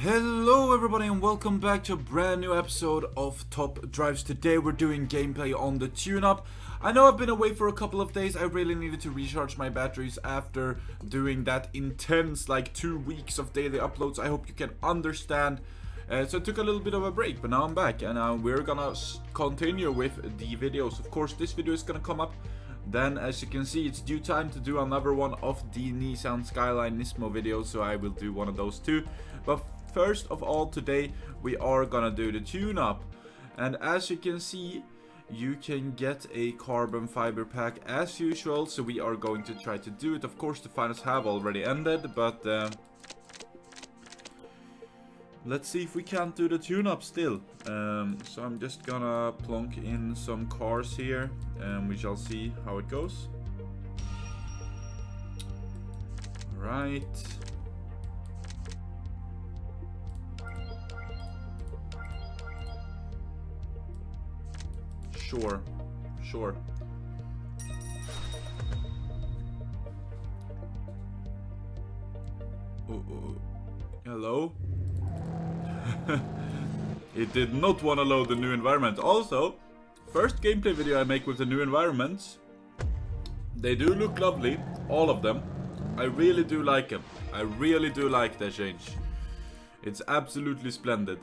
Hello everybody and welcome back to a brand new episode of Top Drives. Today we're doing gameplay on the tune-up. I know I've been away for a couple of days. I really needed to recharge my batteries after doing that intense 2 weeks of daily uploads. I hope you can understand. So I took a little bit of a break, but now I'm back and we're gonna continue with the videos. Of course, this video is gonna come up. Then, as you can see, it's due time to do another one of the Nissan Skyline Nismo videos, so I will do one of those too. But first of all, today we are gonna do the tune-up, and as you can see, you can get a carbon fiber pack as usual, so we are going to try to do it. Of course, the finals have already ended, but let's see if we can't do the tune-up still. So I'm just gonna plonk in some cars here, and we shall see how it goes. Right. Sure. Hello? It did not want to load the new environment. Also, first gameplay video I make with the new environments. They do look lovely, all of them. I really do like them. I really do like their change. It's absolutely splendid.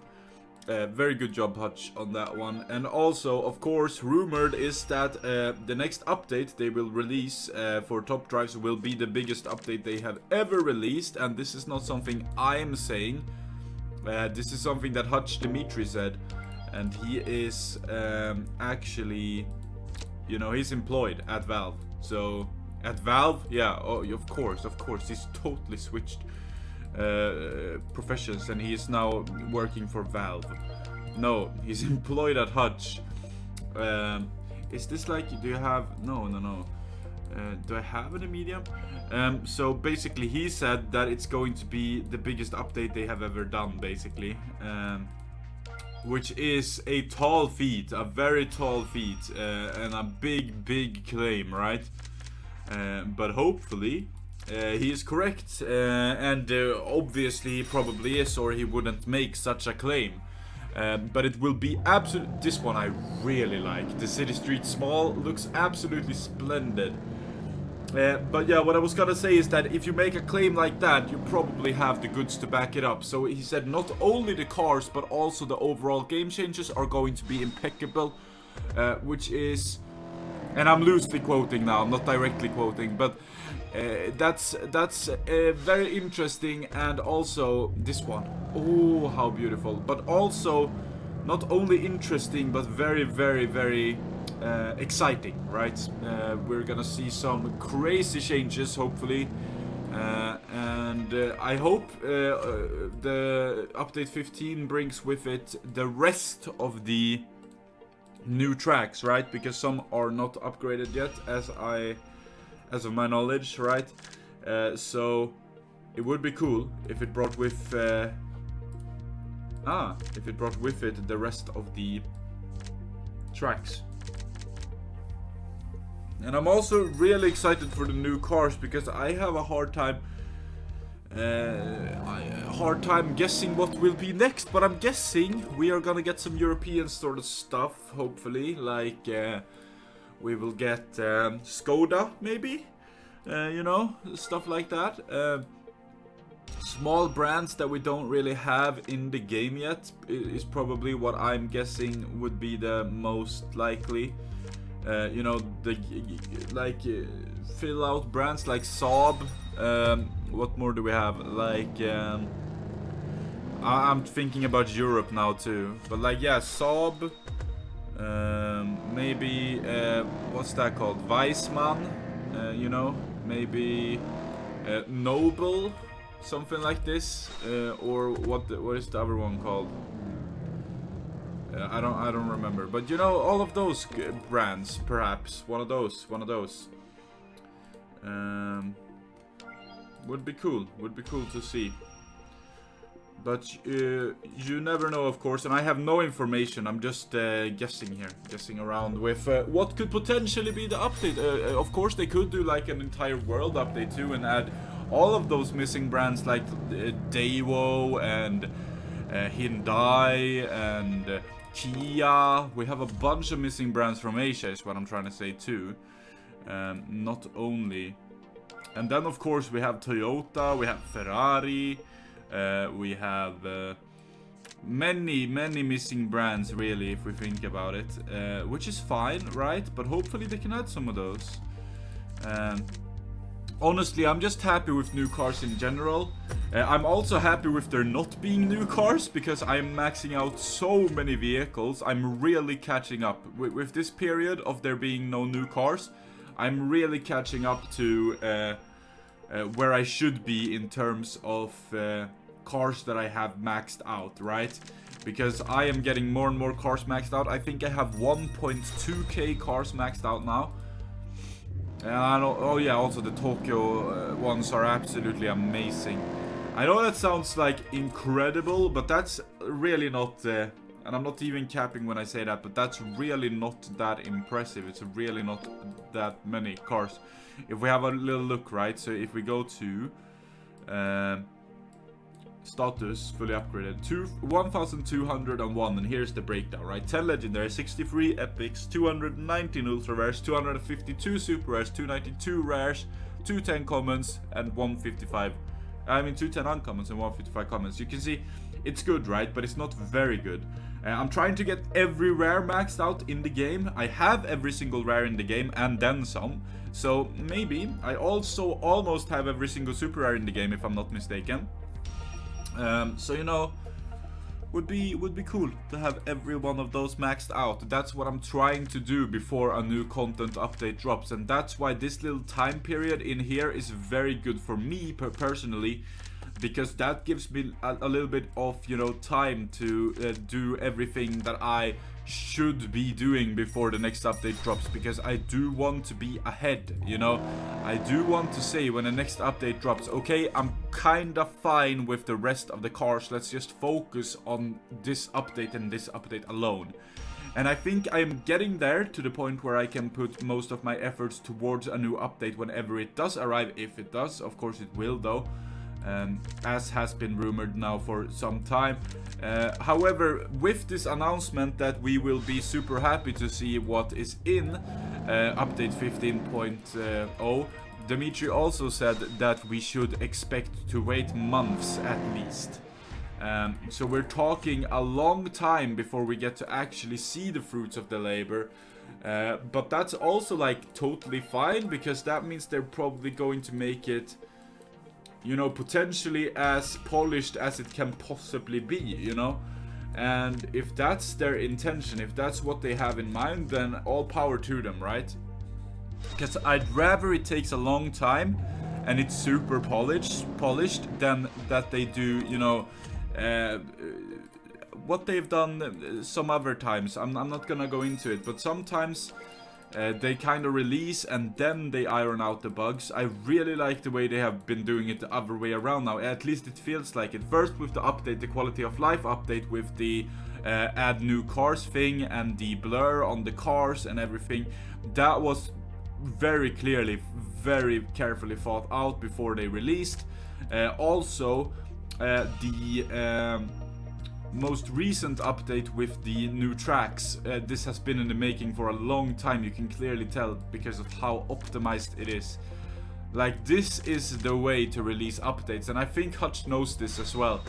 Very good job, Hutch, on that one. And also, of course, rumored is that the next update they will release for Top Drives will be the biggest update they have ever released. And this is not something I'm saying. This is something that Hutch Dimitri said. And he is actually, you know, he's employed at Valve. So, at Valve? Yeah, oh, of course. He's totally switched professions, and he is now working for Valve. No, he's employed at Hutch. Is this do you have... No. Do I have any medium? So basically he said that it's going to be the biggest update they have ever done, basically. Which is a tall feat, a very tall feat, and a big claim, right? But hopefully he is correct, and obviously he probably is, or he wouldn't make such a claim. But it will be absolute. This one I really like. The City Street Small looks absolutely splendid. But yeah, what I was gonna say is that if you make a claim like that, you probably have the goods to back it up. So he said not only the cars, but also the overall game changes are going to be impeccable, which is, and I'm loosely quoting now, I'm not directly quoting, but that's very interesting. And also this one, oh, how beautiful! But also not only interesting, but very exciting, right? We're gonna see some crazy changes, hopefully, and I hope the update 15 brings with it the rest of the new tracks, right? Because some are not upgraded yet, as of my knowledge, right? So it would be cool if it brought with it the rest of the tracks. And I'm also really excited for the new cars, because I have a hard time guessing what will be next. But I'm guessing we are gonna get some European sort of stuff, hopefully. We will get Skoda, maybe, you know, stuff like that. Small brands that we don't really have in the game yet is probably what I'm guessing would be the most likely. You know, fill out brands like Saab. What more do we have? I'm thinking about Europe now too. But yeah, Saab. Maybe what's that called? Weissmann. You know, maybe Noble, something like this. Or what is the other one called? I don't remember, but you know, all of those brands, perhaps one of those. Would be cool to see. But you never know, of course, and I have no information. I'm just guessing around with what could potentially be the update. Of course, they could do like an entire world update too and add all of those missing brands like Daewoo and Hyundai and Kia. We have a bunch of missing brands from Asia is what I'm trying to say too. Not only. And then of course we have Toyota, we have Ferrari, we have many missing brands really if we think about it, which is fine, right? But hopefully they can add some of those. Honestly, I'm just happy with new cars in general. I'm also happy with there not being new cars, because I'm maxing out so many vehicles. I'm really catching up. With this period of there being no new cars, I'm really catching up to where I should be in terms of cars that I have maxed out, right? Because I am getting more and more cars maxed out. I think I have 1.2k cars maxed out now. And I know, oh yeah, also the Tokyo ones are absolutely amazing. I know that sounds like incredible, but that's really not, and I'm not even capping when I say that, but that's really not that impressive. It's really not that many cars. If we have a little look, right, so if we go to status, fully upgraded, 1,201, and here's the breakdown, right? 10 legendary, 63 epics, 219 ultra rares, 252 super rares, 292 rares, 210 commons, and 155. I mean 210 uncommons and 155 commons. You can see it's good, right? But it's not very good. I'm trying to get every rare maxed out in the game. I have every single rare in the game and then some. So maybe I also almost have every single super rare in the game if I'm not mistaken. So you know, would be cool to have every one of those maxed out. That's what I'm trying to do before a new content update drops, and that's why this little time period in here is very good for me personally, because that gives me a little bit of, you know, time to do everything that I should be doing before the next update drops, because I do want to be ahead, you know. I do want to say when the next update drops, okay, I'm kinda fine with the rest of the cars, let's just focus on this update and this update alone. And I think I'm getting there to the point where I can put most of my efforts towards a new update whenever it does arrive, if it does. Of course it will though. As has been rumored now for some time. However, with this announcement that we will be super happy to see what is in update 15.0, Dimitri also said that we should expect to wait months at least. So we're talking a long time before we get to actually see the fruits of the labor. But that's also like totally fine, because that means they're probably going to make it, you know, potentially as polished as it can possibly be, you know. And if that's their intention, if that's what they have in mind, then all power to them, right? Because I'd rather it takes a long time and it's super polished than that they do, you know, what they've done some other times. I'm not gonna go into it, but sometimes they kind of release and then they iron out the bugs. I really like the way they have been doing it the other way around now. At least it feels like it. First with the update, the quality of life update with the add new cars thing and the blur on the cars and everything. That was very clearly, very carefully thought out before they released. Also, the most recent update with the new tracks, this has been in the making for a long time. You can clearly tell because of how optimized it is. Like, this is the way to release updates, and I think Hutch knows this as well.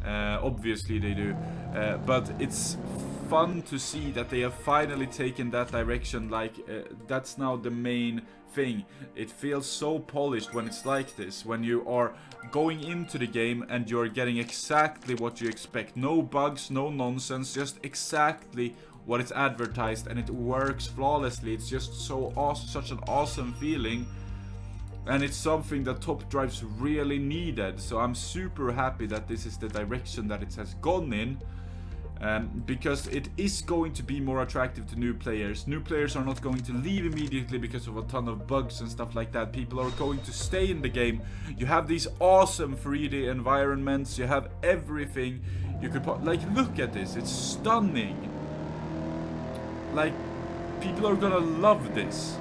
Obviously they do, but it's fun to see that they have finally taken that direction. Like, that's now the main thing. It feels so polished when it's like this, when you are going into the game and you're getting exactly what you expect. No bugs, no nonsense, just exactly what is advertised, and it works flawlessly. It's just so awesome, such an awesome feeling, and it's something that topdrives really needed. So I'm super happy that this is the direction that it has gone in. Because it is going to be more attractive to new players. New players are not going to leave immediately because of a ton of bugs and stuff like that. People are going to stay in the game. You have these awesome 3D environments. You have everything you could like, look at this. It's stunning. Like, people are gonna love this.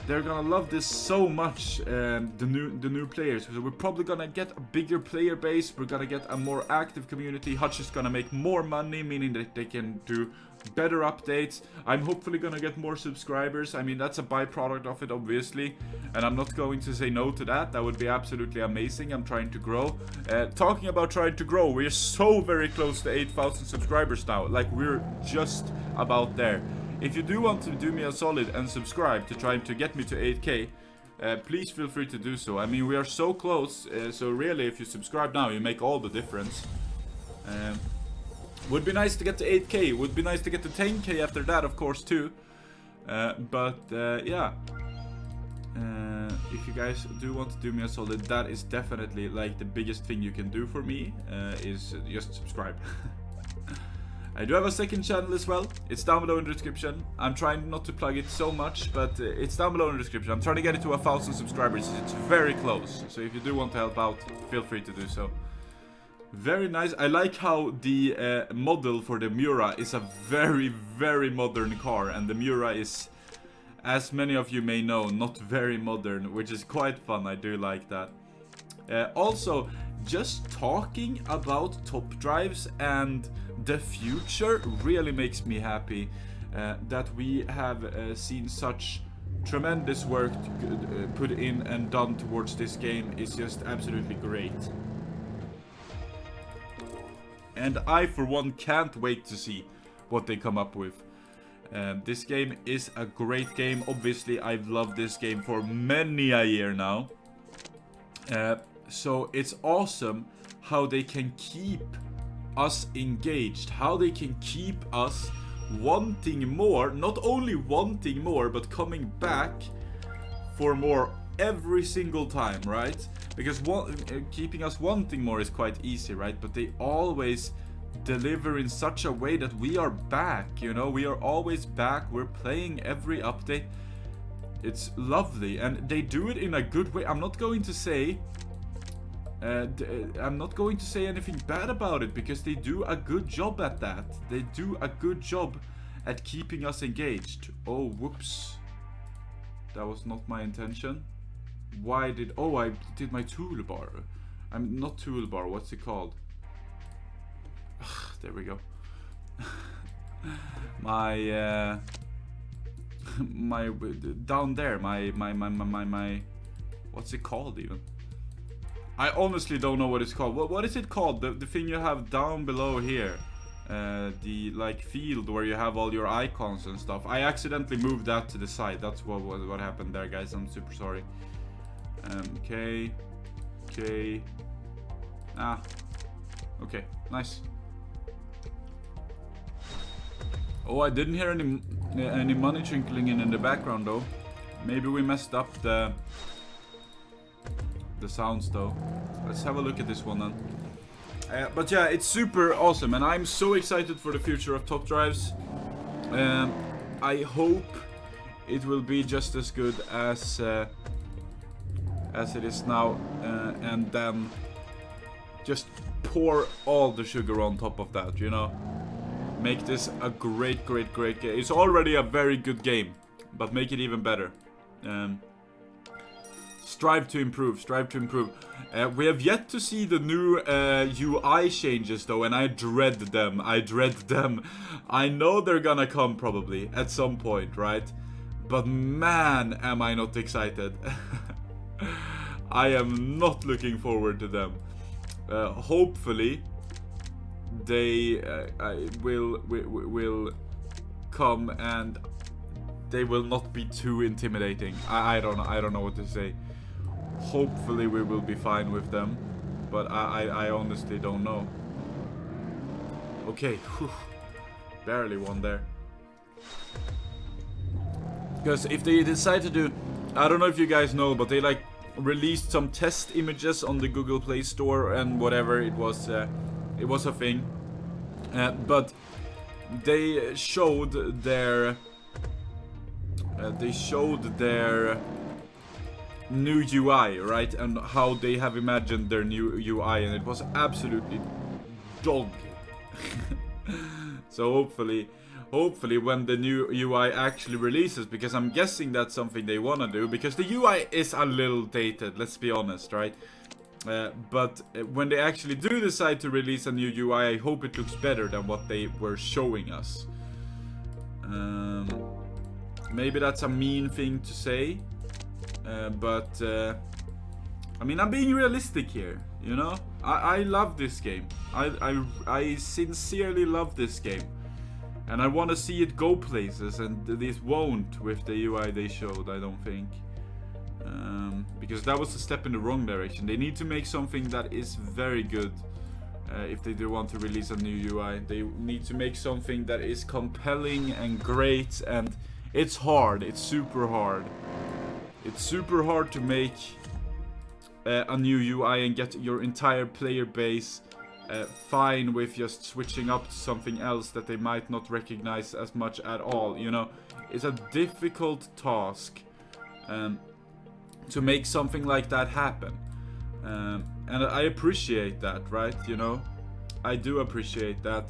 they're gonna love this so much, the new players. So we're probably gonna get a bigger player base, we're gonna get a more active community. Hutch is gonna make more money, meaning that they can do better updates. I'm hopefully gonna get more subscribers. I mean, that's a byproduct of it, obviously, and I'm not going to say no to that. That would be absolutely amazing. I'm trying to grow. Talking about trying to grow, we're so very close to 8,000 subscribers now. Like, we're just about there. If you do want to do me a solid and subscribe to try to get me to 8k, please feel free to do so. I mean, we are so close, so really, if you subscribe now, you make all the difference. Would be nice to get to 8k, would be nice to get to 10k after that, of course, too. Yeah. If you guys do want to do me a solid, that is definitely like the biggest thing you can do for me, is just subscribe. I do have a second channel as well. It's down below in the description. I'm trying not to plug it so much, but it's down below in the description. I'm trying to get it to 1,000 subscribers. It's very close. So if you do want to help out, feel free to do so. Very nice. I like how the model for the Miura is a very, very modern car. And the Miura is, as many of you may know, not very modern, which is quite fun. I do like that. Also, just talking about top drives and the future really makes me happy. That we have seen such tremendous work put in and done towards this game is just absolutely great. And I, for one, can't wait to see what they come up with. This game is a great game. Obviously, I've loved this game for many a year now. So it's awesome how they can keep us engaged, how they can keep us wanting more, not only wanting more, but coming back for more every single time, right? Because keeping us wanting more is quite easy, right? But they always deliver in such a way that we are back, you know? We are always back, we're playing every update. It's lovely, and they do it in a good way. I'm not going to say anything bad about it, because they do a good job at that. They do a good job at keeping us engaged. Oh, whoops. That was not my intention. Why did... Oh, I did my toolbar. I'm not toolbar, what's it called? There we go. My... my... Down there, my... What's it called, even? I honestly don't know what it's called. What is it called? The thing you have down below here. The like field where you have all your icons and stuff. I accidentally moved that to the side. That's what happened there, guys. I'm super sorry. Okay. Okay, nice. Oh, I didn't hear any money trickling in the background though. Maybe we messed up the sounds though. Let's have a look at this one then. But yeah, it's super awesome, and I'm so excited for the future of top drives. I hope it will be just as good as it is now, and then just pour all the sugar on top of that, you know. Make this a great game. It's already a very good game, but make it even better. Strive to improve. We have yet to see the new UI changes though, and I dread them. I know they're gonna come probably at some point, right? But man, am I not excited. I am not looking forward to them. Hopefully they will come and they will not be too intimidating. I don't know what to say. Hopefully we will be fine with them, but I honestly don't know. Okay, whew. Barely won there. Because if they decide to do, I don't know if you guys know, but they like released some test images on the Google Play Store and whatever, it was a thing. But they showed their new UI, right? And how they have imagined their new UI, and it was absolutely dog. So hopefully when the new UI actually releases, because I'm guessing that's something they want to do, because the UI is a little dated, let's be honest, right? But when they actually do decide to release a new UI, I hope it looks better than what they were showing us. Maybe that's a mean thing to say, but I mean, I'm being realistic here, you know? I love this game. I sincerely love this game. And I want to see it go places, and this won't with the UI they showed, I don't think. Because that was a step in the wrong direction. They need to make something that is very good if they do want to release a new UI. They need to make something that is compelling and great, and it's hard. It's super hard. It's super hard to make a new UI and get your entire player base fine with just switching up to something else that they might not recognize as much at all, you know? It's a difficult task to make something like that happen. And I appreciate that, right? You know? I do appreciate that.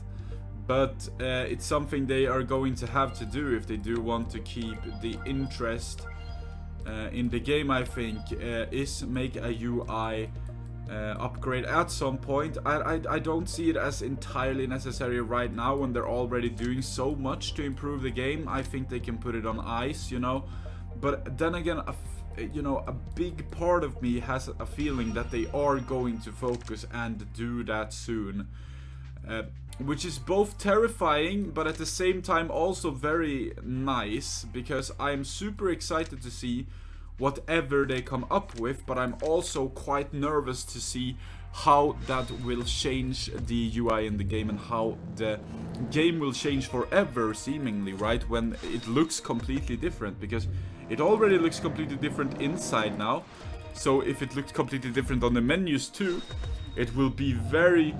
But it's something they are going to have to do if they do want to keep the interest in the game, I think, is make a UI upgrade at some point. I don't see it as entirely necessary right now when they're already doing so much to improve the game. I think they can put it on ice, you know. But then again, you know, a big part of me has a feeling that they are going to focus and do that soon. Which is both terrifying, but at the same time also very nice, because I'm super excited to see whatever they come up with, but I'm also quite nervous to see how that will change the UI in the game and how the game will change forever, seemingly, right? When it looks completely different, because it already looks completely different inside now. So if it looks completely different on the menus too, it will be very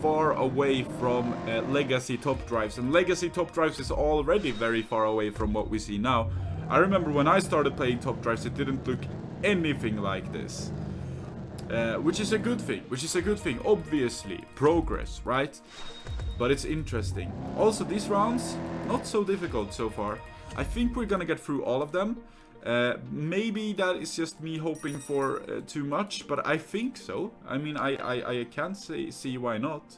far away from legacy top drives, and legacy top drives is already very far away from what we see now. I remember when I started playing top drives, it didn't look anything like this, which is a good thing, obviously, progress, right? But it's interesting. Also, these rounds, not so difficult so far. I think we're gonna get through all of them. Maybe that is just me hoping for too much, but I think so. I mean, I can't see why not.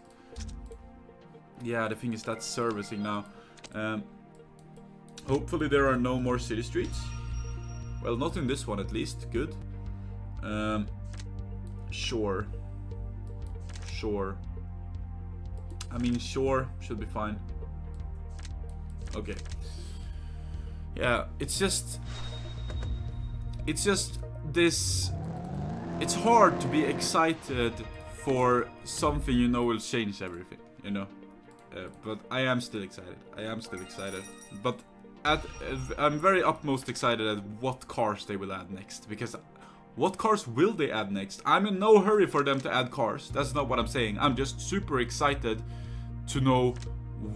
Yeah, the thing is that's servicing now. Hopefully there are no more city streets. Well, not in this one at least. Good. Sure. I mean, sure, should be fine. Okay. Yeah, it's just this. It's hard to be excited for something you know will change everything, you know. But I am still excited. But I'm very utmost excited at what cars they will add next, because what cars will they add next? I'm in no hurry for them to add cars. That's not what I'm saying. I'm just super excited to know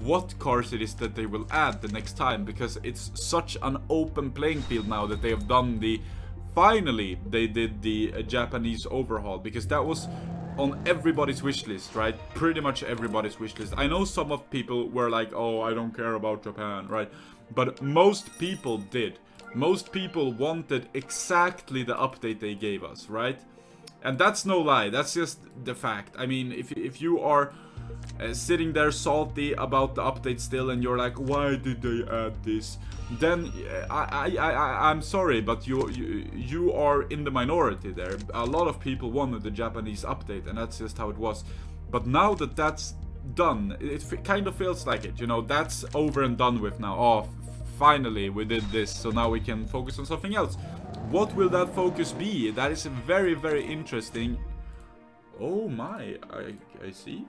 what cars it is that they will add the next time, because it's such an open playing field now that they have done the... Finally, they did the Japanese overhaul, because that was on everybody's wish list, right? Pretty much everybody's wish list. I know some of people were like, oh, I don't care about Japan, right? But most people did. Most people wanted exactly the update they gave us, right? And that's no lie, that's just the fact. I mean, if you are sitting there salty about the update still, and you're like, why did they add this? Then I'm sorry, but you are in the minority there. A lot of people wanted the Japanese update, and that's just how it was. But now that that's done, it kind of feels like it, you know, that's over and done with now. Oh, finally we did this, so now we can focus on something else. What will that focus be? That is very, very interesting. Oh my, I see.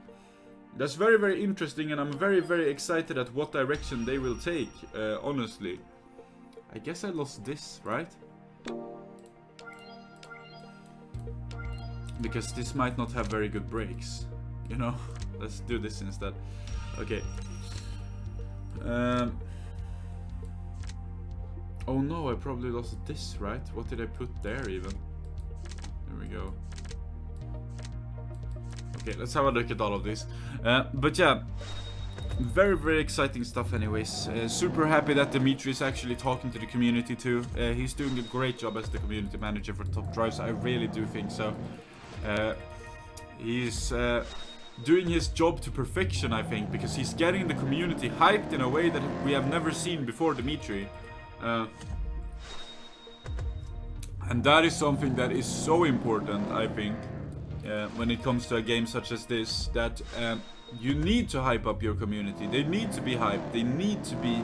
That's very, very interesting, and I'm very, very excited at what direction they will take, honestly. I guess I lost this, right? Because this might not have very good brakes, you know? Let's do this instead. Okay. Oh no, I probably lost this, right? What did I put there even? There we go. Okay, let's have a look at all of this. But yeah, very, very exciting stuff anyways. Super happy that Dimitri is actually talking to the community too. He's doing a great job as the community manager for Top Drives. I really do think so. He's doing his job to perfection, I think, because he's getting the community hyped in a way that we have never seen before Dimitri. And that is something that is so important, I think, when it comes to a game such as this, that you need to hype up your community. They need to be hyped. They need to be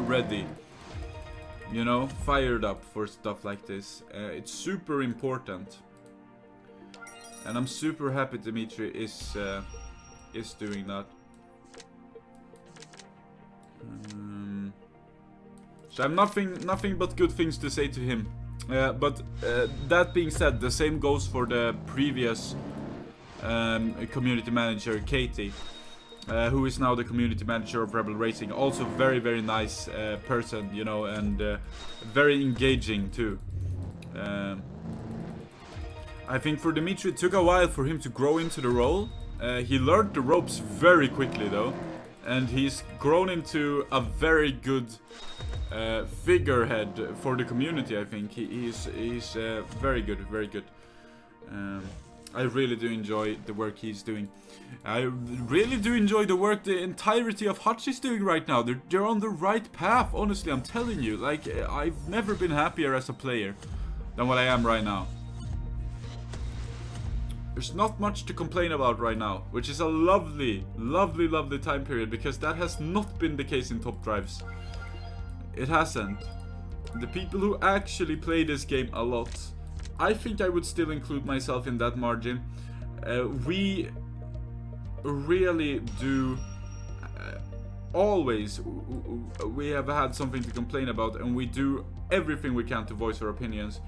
ready. You know, fired up for stuff like this. It's super important. And I'm super happy Dimitri is doing that. So I have nothing but good things to say to him. But that being said, the same goes for the previous community manager, Katie, who is now the community manager of Rebel Racing. Also very, very nice person, you know, and very engaging too. I think for Dimitri it took a while for him to grow into the role. He learned the ropes very quickly though, and he's grown into a very good figurehead for the community. I think he's very good, very good. I really do enjoy the work he's doing. I really do enjoy the work the entirety of Hutch is doing right now. They're on the right path, honestly, I'm telling you. Like, I've never been happier as a player than what I am right now. There's not much to complain about right now, which is a lovely, lovely, lovely time period, because that has not been the case in Top Drives. It hasn't. The people who actually play this game a lot, I think I would still include myself in that margin. We really do always, we have had something to complain about, and we do everything we can to voice our opinions.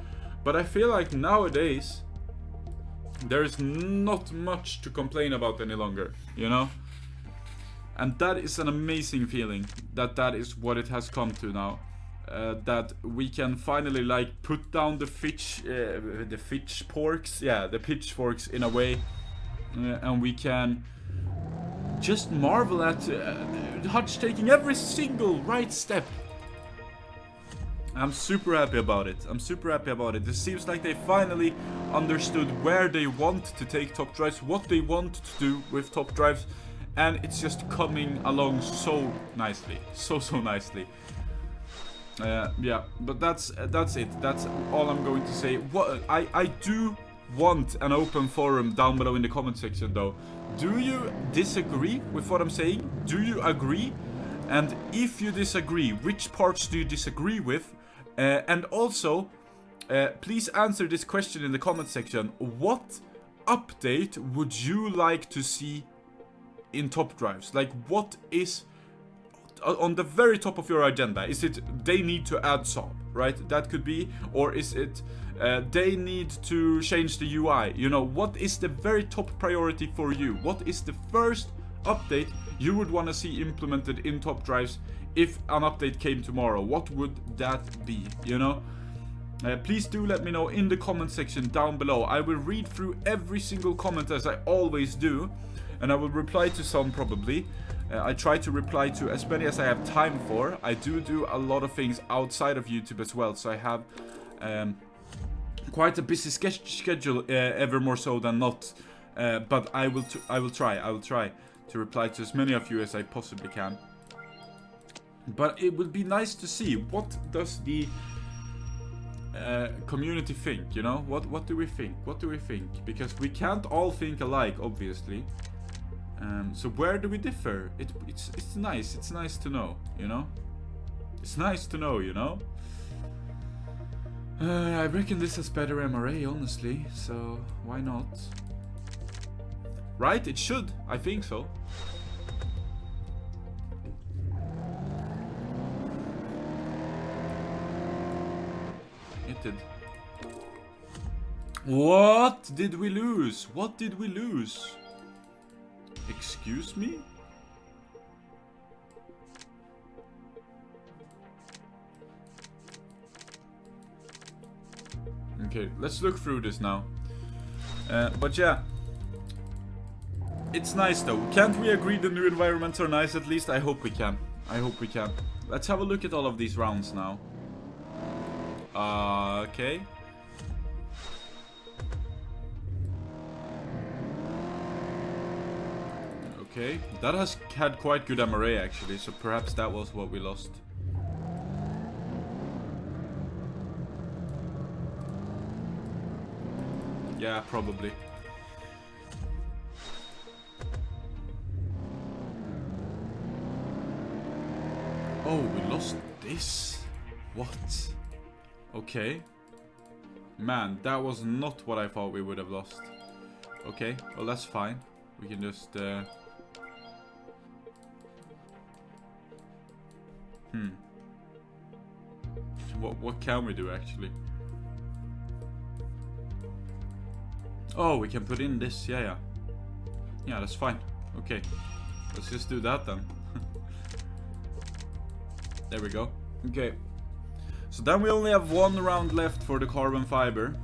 But I feel like nowadays there is not much to complain about any longer, you know? And that is an amazing feeling, that is what it has come to now. That we can finally, like, put down the pitchforks in a way, and we can just marvel at Hutch taking every single right step. I'm super happy about it. I'm super happy about it. It seems like they finally understood where they want to take Top Drives, what they want to do with Top Drives, and it's just coming along so nicely, so nicely. Yeah, but that's it. That's all I'm going to say. What I do want an open forum down below in the comment section, though. Do you disagree with what I'm saying? Do you agree? And if you disagree, which parts do you disagree with? And also, please answer this question in the comment section. What update would you like to see in Top Drives? Like, what is on the very top of your agenda? Is it they need to add Saab, right? That could be. Or is it they need to change the UI? You know, what is the very top priority for you? What is the first update you would want to see implemented in Top Drives if an update came tomorrow? What would that be, you know? Please do let me know in the comment section down below. I will read through every single comment as I always do, and I will reply to some probably. I try to reply to as many as I have time for. I do a lot of things outside of YouTube as well, so I have quite a busy schedule, ever more so than not. But I will try to reply to as many of you as I possibly can. But it would be nice to see, what does the community think, you know? What do we think? What do we think? Because we can't all think alike, obviously. So where do we differ? It's nice. It's nice to know, you know? It's nice to know, you know? I reckon this has better MRA, honestly. So why not? Right? It should. I think so. It did. What did we lose? What did we lose? Excuse me? Okay, let's look through this now. But yeah. It's nice though. Can't we agree the new environments are nice at least? I hope we can. I hope we can. Let's have a look at all of these rounds now. Okay. Okay, that has had quite good MRA actually, so perhaps that was what we lost. Yeah, probably. Oh, we lost this? What? Okay. Man, that was not what I thought we would have lost. Okay, well that's fine. We can just... What can we do actually? Oh, we can put in this, yeah. Yeah, that's fine. Okay, let's just do that then. There we go. Okay, so then we only have one round left for the carbon fiber.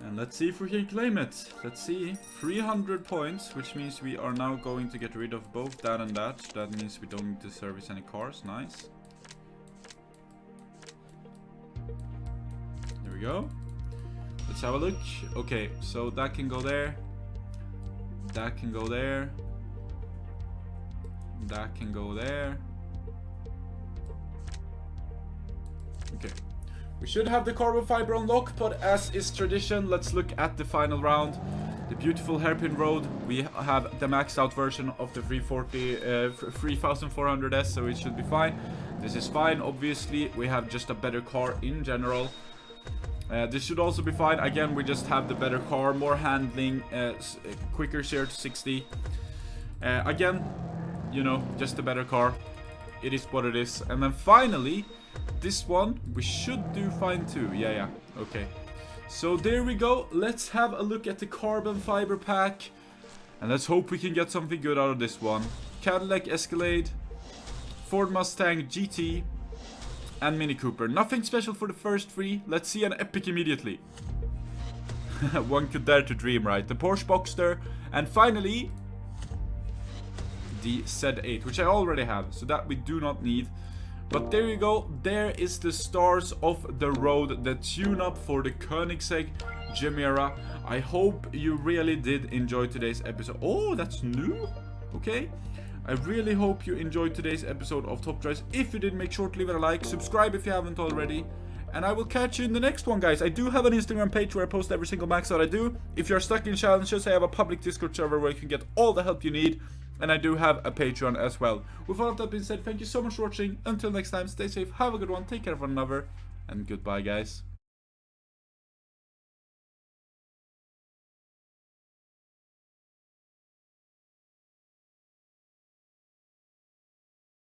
And let's see if we can claim it. Let's see. 300 points, which means we are now going to get rid of both that and that. That means we don't need to service any cars. Nice. There we go. Let's have a look. Okay, so that can go there. That can go there. That can go there. Okay. We should have the carbon fiber unlocked, but as is tradition, let's look at the final round. The beautiful hairpin road. We have the maxed out version of the 3400S, so it should be fine. This is fine, obviously. We have just a better car in general. This should also be fine. Again, we just have the better car, more handling, quicker 0 to 60. Again, you know, just a better car. It is what it is. And then finally, this one we should do fine too. Yeah, okay. So there we go. Let's have a look at the carbon fiber pack, and let's hope we can get something good out of this one. Cadillac Escalade, Ford Mustang GT, and Mini Cooper. Nothing special for the first three. Let's see an epic immediately. One could dare to dream, right? The Porsche Boxster, and finally the Z8, which I already have, so that we do not need. But there you go. There is the stars of the road, the tune-up for the Koenigsegg GEMERA. I hope you really did enjoy today's episode. Oh, that's new? Okay. I really hope you enjoyed today's episode of Top Drives. If you did, make sure to leave it a like. Subscribe if you haven't already. And I will catch you in the next one, guys. I do have an Instagram page where I post every single max out I do. If you're stuck in challenges, I have a public Discord server where you can get all the help you need. And I do have a Patreon as well. With all of that being said, thank you so much for watching. Until next time, stay safe, have a good one, take care of one another, and goodbye, guys.